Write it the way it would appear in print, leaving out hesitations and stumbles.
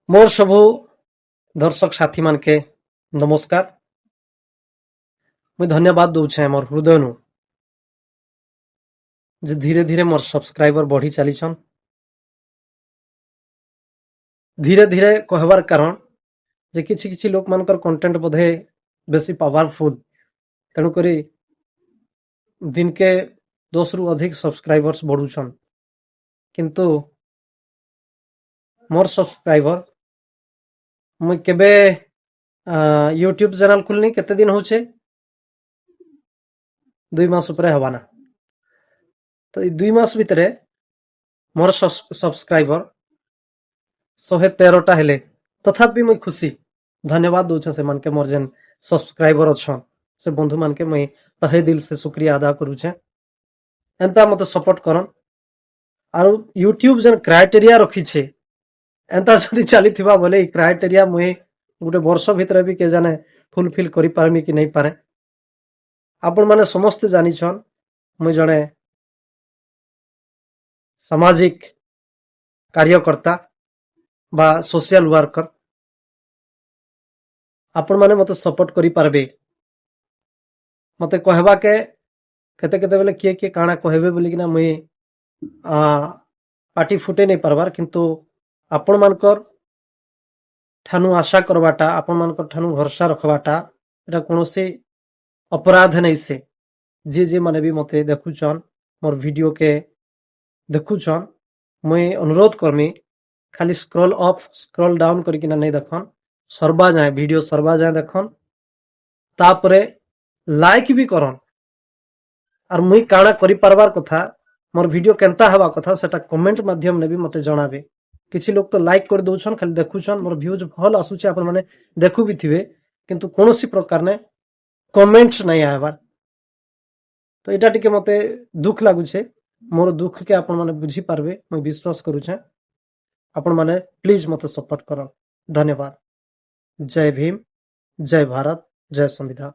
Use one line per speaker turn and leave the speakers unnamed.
मोर सबु दर्शक साथी मान के नमस्कार। मुझे धन्यवाद दूचे मोर हृदय नु जे धीरे धीरे मोर सब्सक्राइबर बढ़ी चलीछन। धीरे धीरे कहबार कारण जे किछि किछि लोक मानकर कंटेंट बोधे बेसी पावरफुल तेणु करी दिन के 10 रु अधिक सब्सक्राइबर्स बढ़ुछन किंतु मोर सब्सक्राइबर मुझे केबे यूट्यूब चैनल खुलनी केते दिन होचे 2 मास ऊपर हवाना तो 2 मास भितरे मोर सब्सक्राइबर 113 टा हेले तथापि मुझे खुशी धन्यवाद दूचे से मन के मोर जेन सब्सक्राइबर अच्छा से बंधु मान के मुझे तहे दिल से शुक्रिया अदा करूचे एंता मते सपोर्ट करन आरो यूट्यूब जेन क्राइटेरिया रखी छे एंता जदि चली थिबा बोले ई क्राइटेरिया मुझे गोटे वर्ष भितर भी के जाने फुलफिल करि पारमी कि नहीं पारे आपण माने समस्त जानी छन मुझे जने सामाजिक कार्यकर्ता बा सोशल वर्कर आपण माने मते सपोर्ट करि पारबे मते कहबा के केते केते बेले किए काना कहबे बोली कि ना मुई पार्टी फुटे नहीं पारबार किंतु आपण मानकर ठानु आशा करवाटा आपण मानकर ठानु भरोसा रखवाटा एटा कोनोसी अपराध नहीं से जे माने भी मते देखुछन मोर वीडियो के देखुछन मुई अनुरोध करमी खाली स्क्रॉल अप स्क्रॉल डाउन करके नहीं देखन सर्वा जाए वीडियो सर्वा जाए देखन तापरे लाइक भी करन और मुई काना करि पारबार कथा मोर वीडियो केनता हवा कथा सेटा कमेंट माध्यम ने भी मते जणाबे किछि लोग तो लाइक कर दोछन खाली देखुछन मोर व्यूज भल आसुचे आपण माने देखु भी थिबे किंतु कोनोसी प्रकार ने कमेंट्स नहीं आबार तो एटा टिके मते दुख लागुछे मोर दुख के आपण माने बुझी पारबे मुई विश्वास करूछे आपण माने प्लीज मते सपोर्ट करन धन्यवाद जय भीम जय भारत जय संविधान।